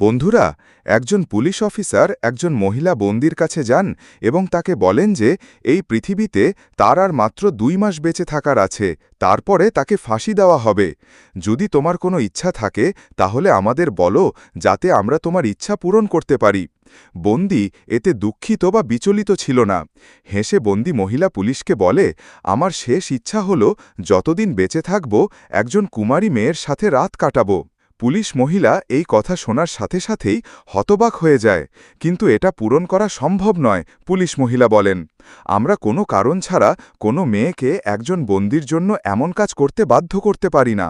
বন্ধুরা, একজন police officer একজন মহিলা বন্দির কাছে যান এবং তাকে বলেন যে এই পৃথিবীতে তার আর মাত্র ২ মাস বেঁচে থাকার আছে, তারপরে তাকে ফাঁসি দেওয়া হবে। যদি তোমার কোনো ইচ্ছা থাকে তাহলে আমাদের বলো, যাতে আমরা তোমার ইচ্ছা পূরণ করতে পারি। বন্দি এতে দুঃখিত বা বিচলিত ছিল না। হেসে বন্দি মহিলা পুলিশকে বলে, আমার শেষ ইচ্ছা হল যতদিন বেঁচে থাকব একজন কুমারী মেয়ের সাথে রাত কাটাবো। পুলিশ মহিলা এই কথা শোনার সাথে সাথেই হতবাক হয়ে যায়। কিন্তু এটা পূরণ করা সম্ভব নয়, পুলিশ মহিলা বলেন। আমরা কোনো কারণ ছাড়া কোনো মেয়েকে একজন বন্দির জন্য এমন কাজ করতে বাধ্য করতে পারি না।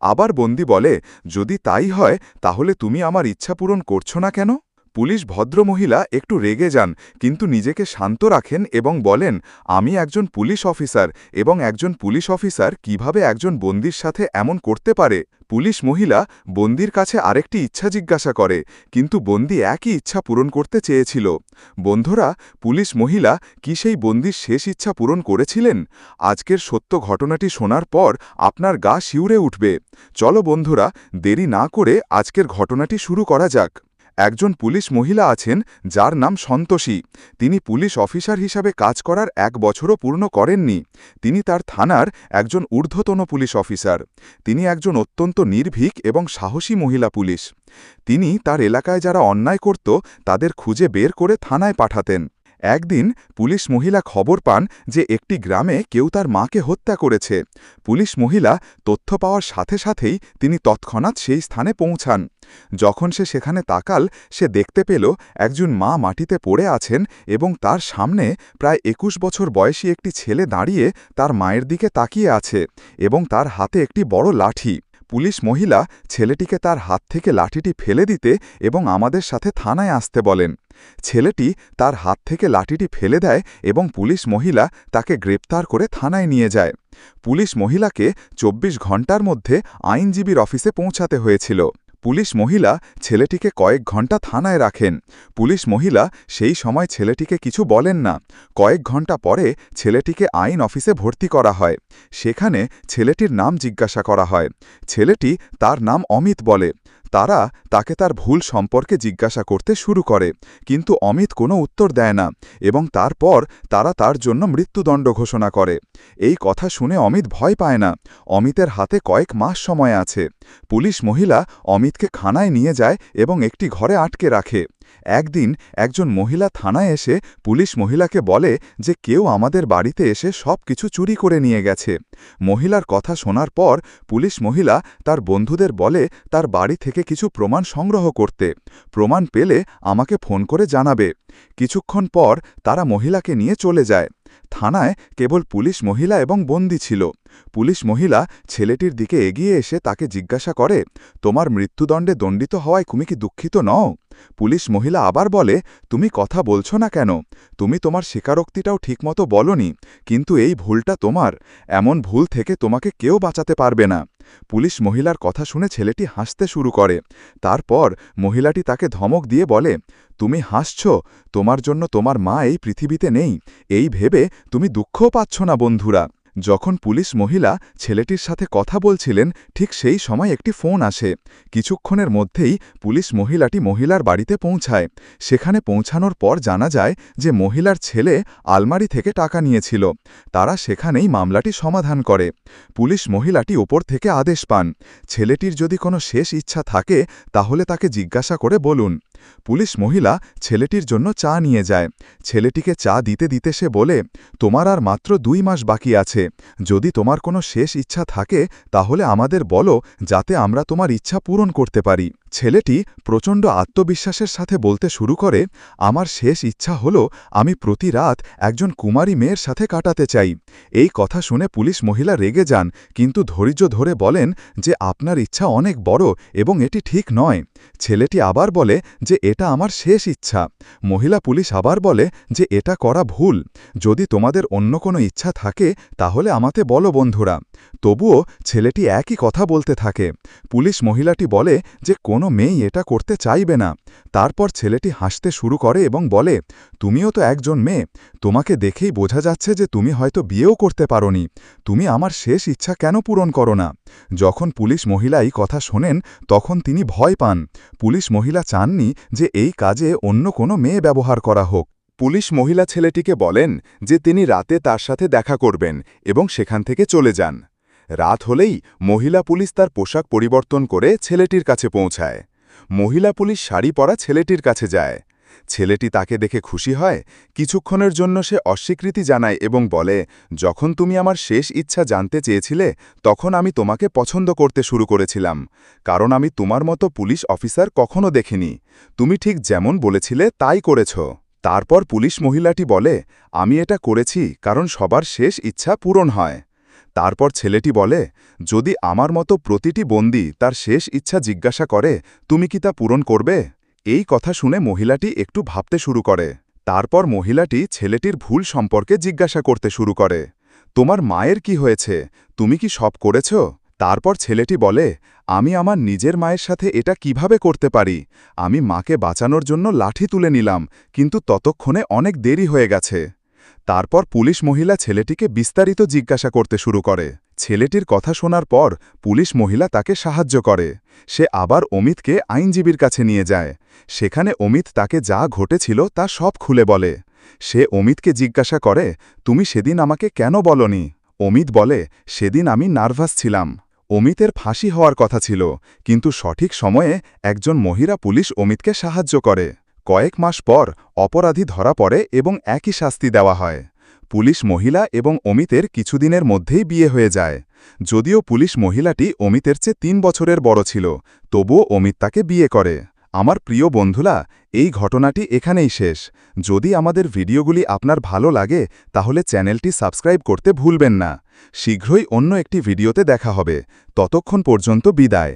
আবার বন্দি বলে, যদি তাই হয় তাহলে তুমি আমার ইচ্ছা পূরণ করছো না কেন? পুলিশ ভদ্রমহিলা একটু রেগে যান, কিন্তু নিজেকে শান্ত রাখেন এবং বলেন, আমি একজন পুলিশ অফিসার এবং একজন পুলিশ অফিসার কিভাবে একজন বন্দির সাথে এমন করতে পারে? পুলিশ মহিলা বন্দির কাছে আরেকটি ইচ্ছা জিজ্ঞাসা করে, কিন্তু বন্দি একই ইচ্ছা পূরণ করতে চেয়েছিল। বন্ধুরা, পুলিশ মহিলা কি সেই বন্দির শেষ ইচ্ছা পূরণ করেছিলেন? আজকের সত্য ঘটনাটি শোনার পর আপনার গা শিউরে উঠবে। চলো বন্ধুরা, দেরি না করে আজকের ঘটনাটি শুরু করা যাক। একজন পুলিশ মহিলা আছেন যার নাম সন্তোষী। তিনি পুলিশ অফিসার হিসাবে কাজ করার ১ বছরও পূর্ণ করেননি। তিনি তার থানার একজন ঊর্ধ্বতন পুলিশ অফিসার। তিনি একজন অত্যন্ত নির্ভীক এবং সাহসী মহিলা পুলিশ। তিনি তার এলাকায় যারা অন্যায় করত তাদের খুঁজে বের করে থানায় পাঠাতেন। একদিন পুলিশ মহিলা খবর পান যে একটি গ্রামে কেউ তার মাকে হত্যা করেছে। পুলিশ মহিলা তথ্য পাওয়ার সাথে সাথেই তিনি তৎক্ষণাৎ সেই স্থানে পৌঁছান। যখন সে সেখানে তাকাল, সে দেখতে পেল একজন মা মাটিতে পড়ে আছেন এবং তার সামনে প্রায় ২১ বছর বয়সী একটি ছেলে দাঁড়িয়ে তার মায়ের দিকে তাকিয়ে আছে এবং তার হাতে একটি বড় লাঠি। পুলিশ মহিলা ছেলেটিকে তার হাত থেকে লাঠিটি ফেলে দিতে এবং আমাদের সাথে থানায় আসতে বলেন। ছেলেটি তার হাত থেকে লাঠিটি ফেলে দেয় এবং পুলিশ মহিলা তাকে গ্রেপ্তার করে থানায় নিয়ে যায়। পুলিশ মহিলাকে ২৪ ঘণ্টার মধ্যে আইনজীবীর অফিসে পৌঁছাতে হয়েছিল। পুলিশ মহিলা ছেলেটিকে কয়েক ঘণ্টা থানায় রাখেন। পুলিশ মহিলা সেই সময় ছেলেটিকে কিছু বলেন না। কয়েক ঘণ্টা পরে ছেলেটিকে আইন অফিসে ভর্তি করা হয়। সেখানে ছেলেটির নাম জিজ্ঞাসা করা হয়। ছেলেটি তার নাম অমিত বলে। তারা তাকে তার ভুল সম্পর্কে জিজ্ঞাসা করতে শুরু করে, কিন্তু অমিত কোনো উত্তর দেয় না এবং তারপর তারা তার জন্য মৃত্যুদণ্ড ঘোষণা করে। এই কথা শুনে অমিত ভয় পায় না। অমিতের হাতে কয়েক মাস সময় আছে। পুলিশ মহিলা অমিতকে খানায় নিয়ে যায় এবং একটি ঘরে আটকে রাখে। একদিন একজন মহিলা থানায় এসে পুলিশ মহিলাকে বলে যে কেউ আমাদের বাড়িতে এসে সব কিছু চুরি করে নিয়ে গেছে। মহিলার কথা শোনার পর পুলিশ মহিলা তার বন্ধুদের বলে তার বাড়ি থেকে কিছু প্রমাণ সংগ্রহ করতে। প্রমাণ পেলে আমাকে ফোন করে জানাবে। কিছুক্ষণ পর তারা মহিলাকে নিয়ে চলে যায়। থানায় কেবল পুলিশ মহিলা এবং বন্দী ছিল। পুলিশ মহিলা ছেলেটির দিকে এগিয়ে এসে তাকে জিজ্ঞাসা করে, তোমার মৃত্যুদণ্ডে দণ্ডিত হওয়ায় তুমি কি দুঃখিত নও? পুলিশ মহিলা আবার বলে, তুমি কথা বলছো না কেন? তুমি তোমার স্বীকারোক্তিটাও ঠিকমতো বলনি, কিন্তু এই ভুলটা তোমার। এমন ভুল থেকে তোমাকে কেউ বাঁচাতে পারবে না। পুলিশ মহিলার কথা শুনে ছেলেটি হাসতে শুরু করে। তারপর মহিলাটি তাকে ধমক দিয়ে বলে, তুমি হাসছ? তোমার জন্য তোমার মা এই পৃথিবীতে নেই, এই ভেবে তুমি দুঃখও পাচ্ছ না বন্ধুরা। যখন পুলিশ মহিলা ছেলেটির সাথে কথা বলছিলেন, ঠিক সেই সময় একটি ফোন আসে। কিছুক্ষণের মধ্যেই পুলিশ মহিলাটি মহিলার বাড়িতে পৌঁছায়। সেখানে পৌঁছানোর পর জানা যায় যে মহিলার ছেলে আলমারি থেকে টাকা নিয়েছিল। তারা সেখানেই মামলাটি সমাধান করে। পুলিশ মহিলাটি ওপর থেকে আদেশ পান, ছেলেটির যদি কোনো শেষ ইচ্ছা থাকে তাহলে তাকে জিজ্ঞাসা করে বলুন। পুলিশ মহিলা ছেলেটির জন্য চা নিয়ে যায়। ছেলেটিকে চা দিতে দিতে সে বলে, তোমার আর মাত্র ২ মাস বাকি আছে। যদি তোমার কোনো শেষ ইচ্ছা থাকে তাহলে আমাদের বলো, যাতে আমরা তোমার ইচ্ছা পূরণ করতে পারি। ছেলেটি প্রচণ্ড আত্মবিশ্বাসের সাথে বলতে শুরু করে, আমার শেষ ইচ্ছা হল আমি প্রতি রাত একজন কুমারী মেয়ের সাথে কাটাতে চাই। এই কথা শুনে পুলিশ মহিলা রেগে যান, কিন্তু ধৈর্য ধরে বলেন যে আপনার ইচ্ছা অনেক বড় এবং এটি ঠিক নয়। ছেলেটি আবার বলে যে এটা আমার শেষ ইচ্ছা। মহিলা পুলিশ আবার বলে যে এটা করা ভুল। যদি তোমাদের অন্য কোনো ইচ্ছা থাকে তাহলে আমাকে বলো বন্ধুরা। তবুও ছেলেটি একই কথা বলতে থাকে। পুলিশ মহিলাটি বলে যে কোনো মেয়েই এটা করতে চাইবে না। তারপর ছেলেটি হাসতে শুরু করে এবং বলে, তুমিও তো একজন মেয়ে, তোমাকে দেখেই বোঝা যাচ্ছে যে তুমি হয়তো বিয়েও করতে পারোনি। তুমি আমার শেষ ইচ্ছা কেন পূরণ করো না? যখন পুলিশ মহিলা এই কথা শোনেন তখন তিনি ভয় পান। পুলিশ মহিলা চাননি যে এই কাজে অন্য কোনো মেয়ে ব্যবহার করা হোক। পুলিশ মহিলা ছেলেটিকে বলেন যে তিনি রাতে তার সাথে দেখা করবেন এবং সেখান থেকে চলে যান। রাত হলেই মহিলা পুলিশ তার পোশাক পরিবর্তন করে ছেলেটির কাছে পৌঁছায়। মহিলা পুলিশ শাড়ি পরা ছেলেটির কাছে যায়। ছেলেটি তাকে দেখে খুশি হয়। কিছুক্ষণের জন্য সে অস্বীকৃতি জানায় এবং বলে, যখন তুমি আমার শেষ ইচ্ছা জানতে চেয়েছিলে তখন আমি তোমাকে পছন্দ করতে শুরু করেছিলাম, কারণ আমি তোমার মতো পুলিশ অফিসার কখনো দেখিনি। তুমি ঠিক যেমন বলেছিলে তাই করেছ। তারপর পুলিশ মহিলাটি বলে, আমি এটা করেছি কারণ সবার শেষ ইচ্ছা পূরণ হয়। তারপর ছেলেটি বলে, যদি আমার মতো প্রতিটি বন্দী তার শেষ ইচ্ছা জিজ্ঞাসা করে, তুমি কি তা পূরণ করবে? এই কথা শুনে মহিলাটি একটু ভাবতে শুরু করে। তারপর মহিলাটি ছেলেটির ভুল সম্পর্কে জিজ্ঞাসা করতে শুরু করে। তোমার মায়ের কি হয়েছে? তুমি কি সব করেছ? তারপর ছেলেটি বলে, আমি আমার নিজের মায়ের সাথে এটা কিভাবে করতে পারি? আমি মাকে বাঁচানোর জন্য লাঠি তুলে নিলাম, কিন্তু ততক্ষণে অনেক দেরি হয়ে গেছে। তারপর পুলিশ মহিলা ছেলেটিকে বিস্তারিত জিজ্ঞাসা করতে শুরু করে। ছেলেটির কথা শোনার পর পুলিশ মহিলা তাকে সাহায্য করে। সে আবার অমিতকে আইনজীবীর কাছে নিয়ে যায়। সেখানে অমিত তাকে যা ঘটেছিল তা সব খুলে বলে। সে অমিতকে জিজ্ঞাসা করে, তুমি সেদিন আমাকে কেন বলনি? অমিত বলে, সেদিন আমি নার্ভাস ছিলাম। অমিতের ফাঁসি হওয়ার কথা ছিল, কিন্তু সঠিক সময়ে একজন মহিলা পুলিশ অমিতকে সাহায্য করে। কয়েক মাস পর অপরাধী ধরা পড়ে এবং একই শাস্তি দেওয়া হয়। পুলিশ মহিলা এবং অমিতের কিছুদিনের মধ্যেই বিয়ে হয়ে যায়। যদিও পুলিশ মহিলাটি অমিতের চেয়ে 3 বছরের বড় ছিল, তবুও অমিত তাকে বিয়ে করে। আমার প্রিয় বন্ধুরা, এই ঘটনাটি এখানেই শেষ। যদি আমাদের ভিডিওগুলি আপনার ভালো লাগে তাহলে চ্যানেলটি সাবস্ক্রাইব করতে ভুলবেন না। শীঘ্রই অন্য একটি ভিডিওতে দেখা হবে। ততক্ষণ পর্যন্ত বিদায়।